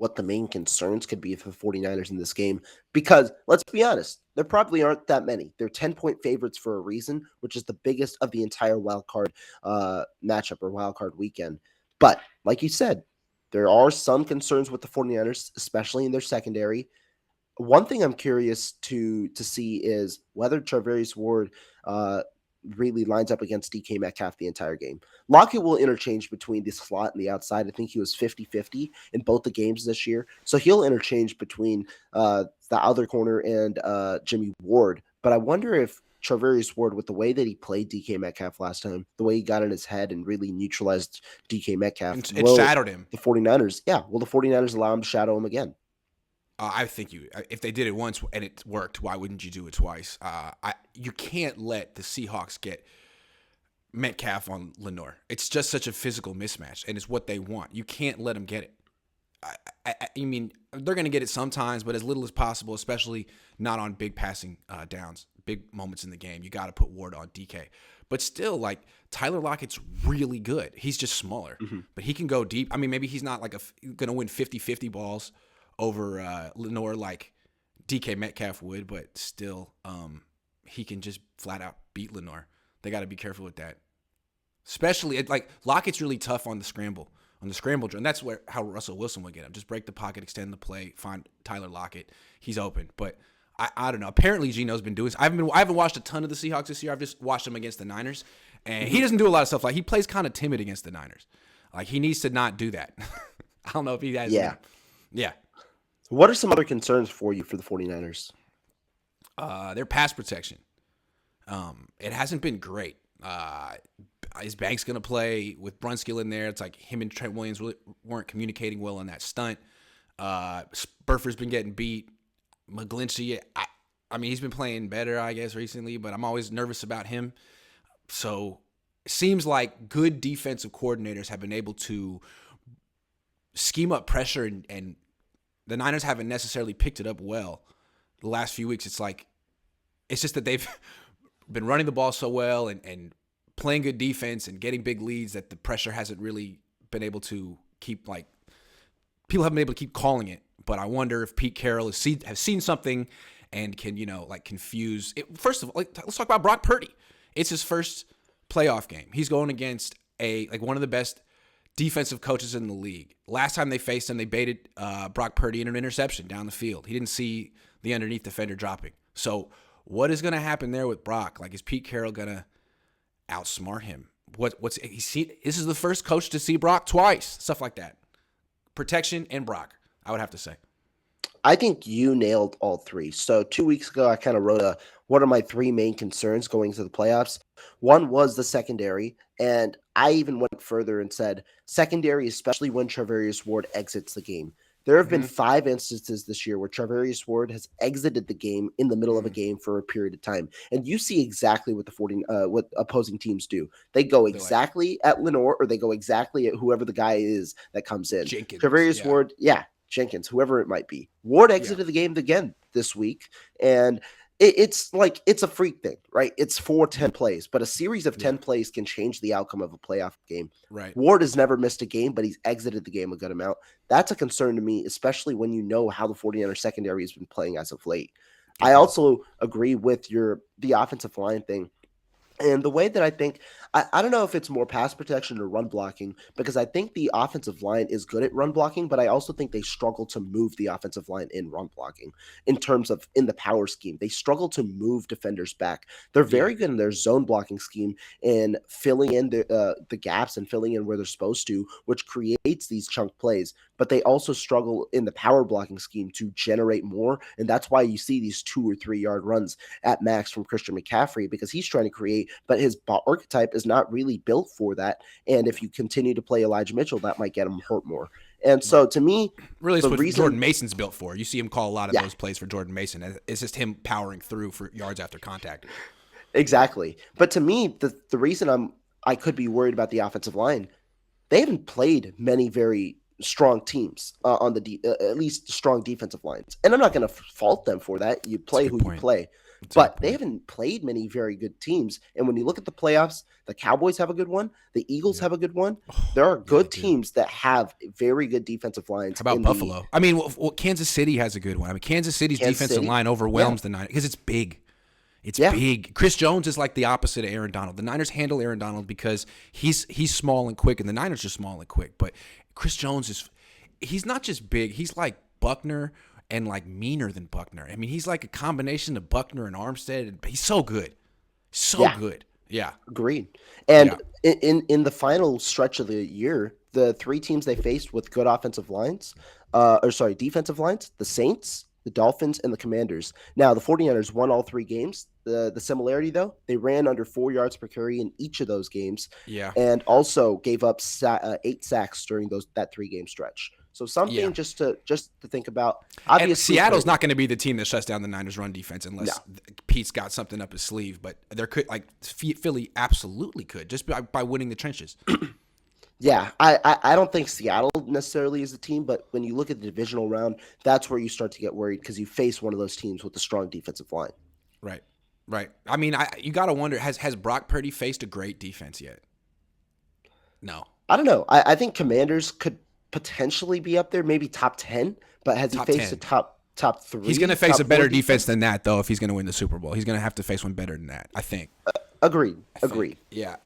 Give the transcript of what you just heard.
what the main concerns could be for the 49ers in this game because let's be honest, there probably aren't that many. They're 10-point favorites for a reason, which is the biggest of the entire wild card matchup or wild card weekend. But like you said, there are some concerns with the 49ers, especially in their secondary. One thing I'm curious to see is whether Charvarius Ward uh, really lines up against DK Metcalf the entire game. Lockett will interchange between the slot and the outside. I think he was 50-50 in both the games this year. So he'll interchange between the other corner and Jimmy Ward. But I wonder if Charvarius Ward, with the way that he played DK Metcalf last time, the way he got in his head and really neutralized DK Metcalf, It shadowed him. will the 49ers allow him to shadow him again? I think if they did it once and it worked, why wouldn't you do it twice? You can't let the Seahawks get Metcalf on Lenore. It's just such a physical mismatch, and it's what they want. You can't let them get it. I mean, they're going to get it sometimes, but as little as possible, especially not on big passing downs, big moments in the game. You got to put Ward on DK. But still, like, Tyler Lockett's really good. He's just smaller, but he can go deep. I mean, maybe he's not like going to win 50-50 balls over Lenore like DK Metcalf would, but still, he can just flat out beat Lenore. They got to be careful with that. Especially, like, Lockett's really tough on the scramble drill, and that's how Russell Wilson would get him. Just break the pocket, extend the play, find Tyler Lockett. He's open. But I don't know. Apparently, Gino's been doing this. I haven't watched a ton of the Seahawks this year. I've just watched them against the Niners, and he doesn't do a lot of stuff. Like, he plays kind of timid against the Niners. Like, he needs to not do that. I don't know if he has. Yeah. What are some other concerns for you for the 49ers? Their pass protection. It hasn't been great. Is Banks going to play with Brunskill in there? It's like him and Trent Williams really weren't communicating well on that stunt. Burford's been getting beat. McGlinchey, I mean, he's been playing better, I guess, recently, but I'm always nervous about him. So it seems like good defensive coordinators have been able to scheme up pressure, and the Niners haven't necessarily picked it up well the last few weeks. It's just that they've been running the ball so well and playing good defense and getting big leads that the pressure hasn't really been able to keep, like, people haven't been able to keep calling it. But I wonder if Pete Carroll has seen something and can, confuse it. First of all, let's talk about Brock Purdy. It's his first playoff game. He's going against one of the best defensive coaches in the league. Last time they faced him, they baited Brock Purdy in an interception down the field. He didn't see the underneath defender dropping. So what is going to happen there with Brock? Like, is Pete Carroll going to outsmart him? This is the first coach to see Brock twice. Stuff like that. Protection and Brock, I would have to say. I think you nailed all three. So 2 weeks ago, I kind of wrote what are my three main concerns going to the playoffs? One was the secondary, and I even went further and said secondary, especially when Charvarius Ward exits the game. There have been 5 instances this year where Charvarius Ward has exited the game in the middle of a game for a period of time, and you see exactly what what opposing teams do. They go exactly at Lenore, or they go exactly at whoever the guy is that comes in. Charvarius Ward, Jenkins, whoever it might be. Ward exited the game again this week, and it's a freak thing, right? It's 10 plays, but a series of 10 plays can change the outcome of a playoff game. Right. Ward has never missed a game, but he's exited the game a good amount. That's a concern to me, especially when you know how the 49ers secondary has been playing as of late. I also agree with the offensive line thing. And the way that I think, I don't know if it's more pass protection or run blocking, because I think the offensive line is good at run blocking, but I also think they struggle to move the offensive line in run blocking in terms of in the power scheme. They struggle to move defenders back. They're very good in their zone blocking scheme and filling in the gaps and filling in where they're supposed to, which creates these chunk plays. But they also struggle in the power blocking scheme to generate more. And that's why you see these 2 or 3 yard runs at max from Christian McCaffrey, because he's trying to create, but his archetype is not really built for that. And if you continue to play Elijah Mitchell, that might get him hurt more. And so to me, really, it's what Jordan Mason's built for. You see him call a lot of those plays for Jordan Mason. It's just him powering through for yards after contact. Exactly. But to me, the reason I could be worried about the offensive line, they haven't played many very strong teams on the at least strong defensive lines. And I'm not going to fault them for that. You play who you play. That's a good but they point. haven't played many very good teams. And when you look at the playoffs, the Cowboys have a good one, the Eagles Yeah. have a good one. Oh, There are yeah, they good do. teams that have very good defensive How lines about in the Buffalo? I mean, Kansas City has a good one. I mean, Kansas City's Kansas defensive City. line Yeah, overwhelms the Niners because it's big. It's yeah, big. Chris Jones is like the opposite of Aaron Donald. The Niners handle Aaron Donald because he's small and quick, and the Niners are small and quick. But Chris Jones he's not just big. He's like Buckner and like meaner than Buckner. I mean, he's like a combination of Buckner and Armstead. And he's so good, so yeah. good. Yeah, Agreed. yeah, And in the final stretch of the year, the three teams they faced with good offensive lines, or sorry, defensive lines, the Saints, the Dolphins, and the Commanders. Now, the 49ers won all three games. The similarity, though, they ran under 4 yards per carry in each of those games yeah, and also gave up 8 sacks during that 3 game stretch. So yeah. something just to think about. And Obviously, Seattle's not going to be the team that shuts down the Niners' run defense no. unless Pete's got something up his sleeve. But there could, like, Philly absolutely could just by winning the trenches. Yeah, I don't think Seattle necessarily is the team, but when you look at the divisional round, that's where you start to get worried because you face one of those teams with a strong defensive line. Right, right. I mean, you got to wonder, has Brock Purdy faced a great defense yet? No. I don't know. I think Commanders could potentially be up there, maybe top 10, but has he Top faced a 10. top three? He's going to face top a four better defense than that, though, if he's going to win the Super Bowl. He's going to have to face one better than that, I think. Agreed. I think. Agreed. Yeah.